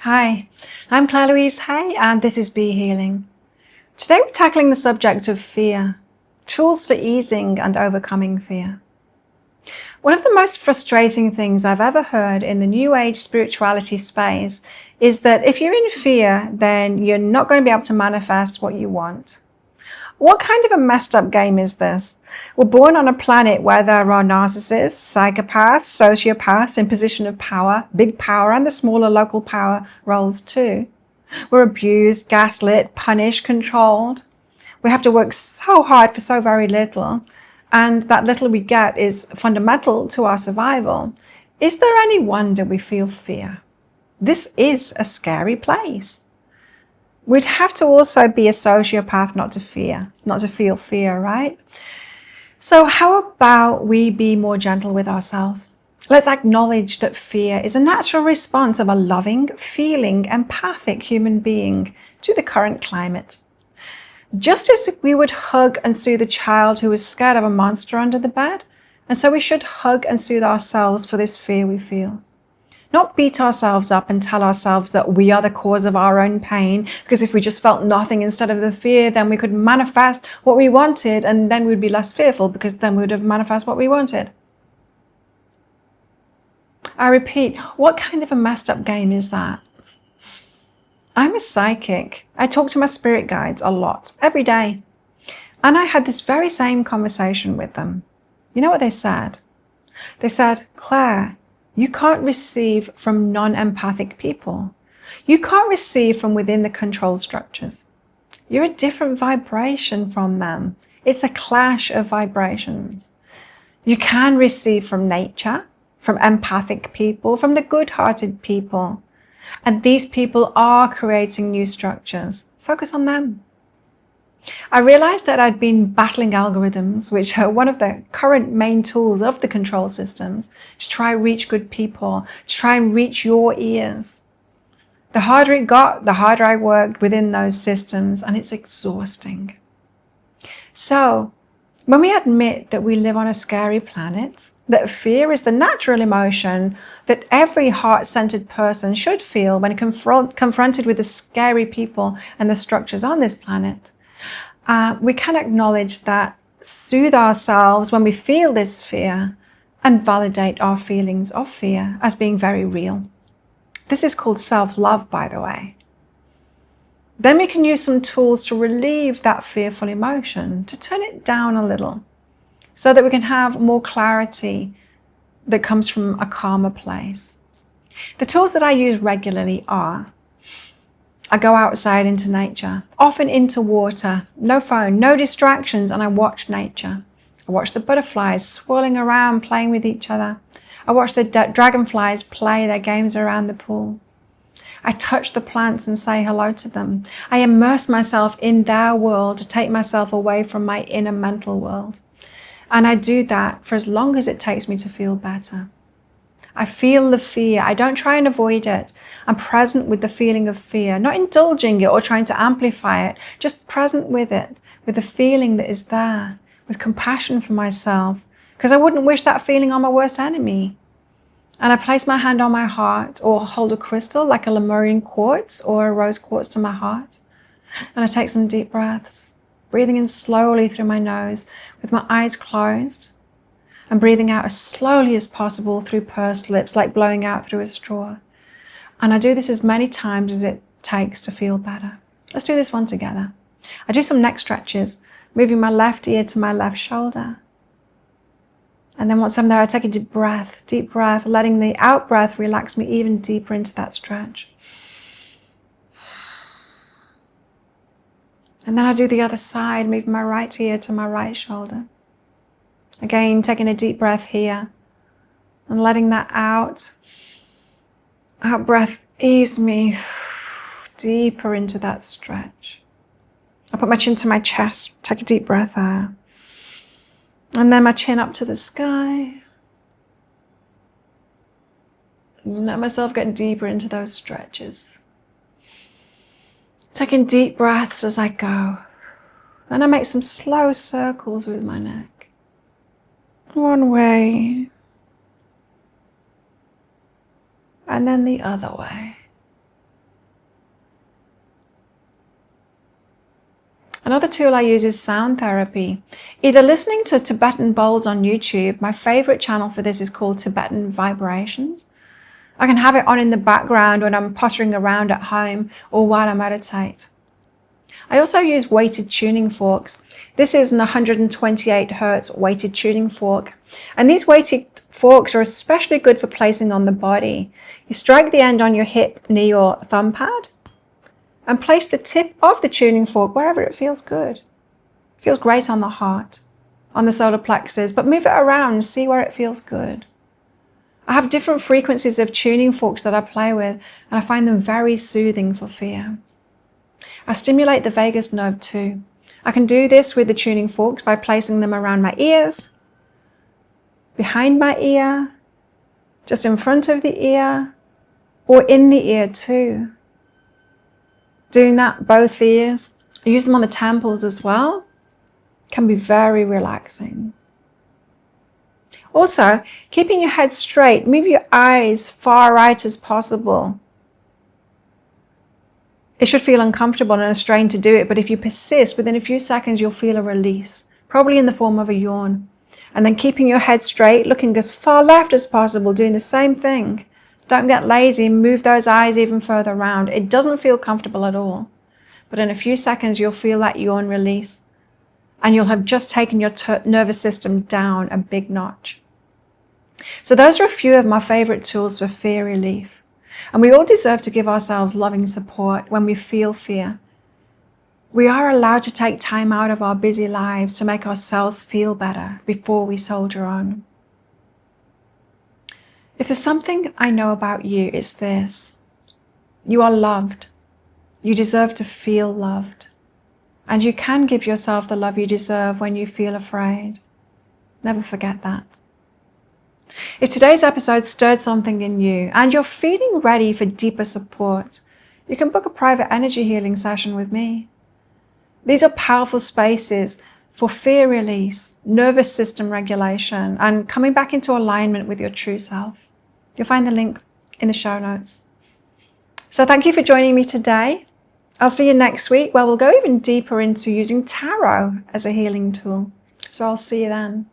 Hi, I'm Claire Louise Hay and this is Be Healing. Today we're tackling the subject of fear, tools for easing and overcoming fear. One of the most frustrating things I've ever heard in the New Age spirituality space is that if you're in fear, then you're not going to be able to manifest what you want. What kind of a messed up game is this? We're born on a planet where there are narcissists, psychopaths, sociopaths in position of power, big power, and the smaller local power roles too. We're abused, gaslit, punished, controlled. We have to work so hard for so very little, and that little we get is fundamental to our survival. Is there any wonder we feel fear? This is a scary place. We'd have to also be a sociopath not to feel fear, right? So how about we be more gentle with ourselves? Let's acknowledge that fear is a natural response of a loving, feeling, empathic human being to the current climate. Just as we would hug and soothe a child who is scared of a monster under the bed, and so we should hug and soothe ourselves for this fear we feel. Not beat ourselves up and tell ourselves that we are the cause of our own pain, because if we just felt nothing instead of the fear, then we could manifest what we wanted, and then we'd be less fearful because then we would have manifested what we wanted. I repeat, what kind of a messed up game is that? I'm a psychic. I talk to my spirit guides a lot, every day. And I had this very same conversation with them. You know what they said? They said, Claire, you can't receive from non-empathic people. You can't receive from within the control structures. You're a different vibration from them. It's a clash of vibrations. You can receive from nature, from empathic people, from the good-hearted people. And these people are creating new structures. Focus on them. I realized that I'd been battling algorithms, which are one of the current main tools of the control systems, to try and reach good people, to try and reach your ears. The harder it got, the harder I worked within those systems, and it's exhausting. So, when we admit that we live on a scary planet, that fear is the natural emotion that every heart-centered person should feel when confronted with the scary people and the structures on this planet, we can acknowledge that, soothe ourselves when we feel this fear, and validate our feelings of fear as being very real. This is called self-love, by the way. Then we can use some tools to relieve that fearful emotion, to turn it down a little, so that we can have more clarity that comes from a calmer place. The tools that I use regularly are: I go outside into nature, often into water, no phone, no distractions, and I watch nature. I watch the butterflies swirling around, playing with each other. I watch the dragonflies play their games around the pool. I touch the plants and say hello to them. I immerse myself in their world to take myself away from my inner mental world. And I do that for as long as it takes me to feel better. I feel the fear. I don't try and avoid it. I'm present with the feeling of fear, not indulging it or trying to amplify it, just present with it, with the feeling that is there, with compassion for myself, because I wouldn't wish that feeling on my worst enemy. And I place my hand on my heart or hold a crystal like a Lemurian quartz or a rose quartz to my heart. And I take some deep breaths, breathing in slowly through my nose with my eyes closed, and breathing out as slowly as possible through pursed lips, like blowing out through a straw. And I do this as many times as it takes to feel better. Let's do this one together. I do some neck stretches, moving my left ear to my left shoulder. And then once I'm there, I take a deep breath, letting the out breath relax me even deeper into that stretch. And then I do the other side, moving my right ear to my right shoulder. Again, taking a deep breath here and letting that out breath ease me deeper into that stretch. I put my chin to my chest, take a deep breath there. And then my chin up to the sky. And let myself get deeper into those stretches. Taking deep breaths as I go. Then I make some slow circles with my neck. One way, and then the other way. Another tool I use is sound therapy. Either listening to Tibetan bowls on YouTube. My favorite channel for this is called Tibetan Vibrations. I can have it on in the background when I'm pottering around at home or while I meditate. I also use weighted tuning forks. This is an 128 Hertz weighted tuning fork. And these weighted forks are especially good for placing on the body. You strike the end on your hip, knee or thumb pad and place the tip of the tuning fork wherever it feels good. It feels great on the heart, on the solar plexus, but move it around and see where it feels good. I have different frequencies of tuning forks that I play with, and I find them very soothing for fear. I stimulate the vagus nerve too. I can do this with the tuning forks by placing them around my ears, behind my ear, just in front of the ear, or in the ear too. Doing that both ears. I use them on the temples as well. Can be very relaxing. Also, keeping your head straight, move your eyes far right as possible. It should feel uncomfortable and a strain to do it, but if you persist, within a few seconds you'll feel a release, probably in the form of a yawn. And then keeping your head straight, looking as far left as possible, doing the same thing. Don't get lazy, move those eyes even further around. It doesn't feel comfortable at all, but in a few seconds you'll feel that yawn release, and you'll have just taken your nervous system down a big notch. So those are a few of my favorite tools for fear relief. And we all deserve to give ourselves loving support when we feel fear. We are allowed to take time out of our busy lives to make ourselves feel better before we soldier on. If there's something I know about you, it's this. You are loved. You deserve to feel loved. And you can give yourself the love you deserve when you feel afraid. Never forget that. If today's episode stirred something in you and you're feeling ready for deeper support, you can book a private energy healing session with me. These are powerful spaces for fear release, nervous system regulation, and coming back into alignment with your true self. You'll find the link in the show notes. So thank you for joining me today. I'll see you next week where we'll go even deeper into using tarot as a healing tool. So I'll see you then.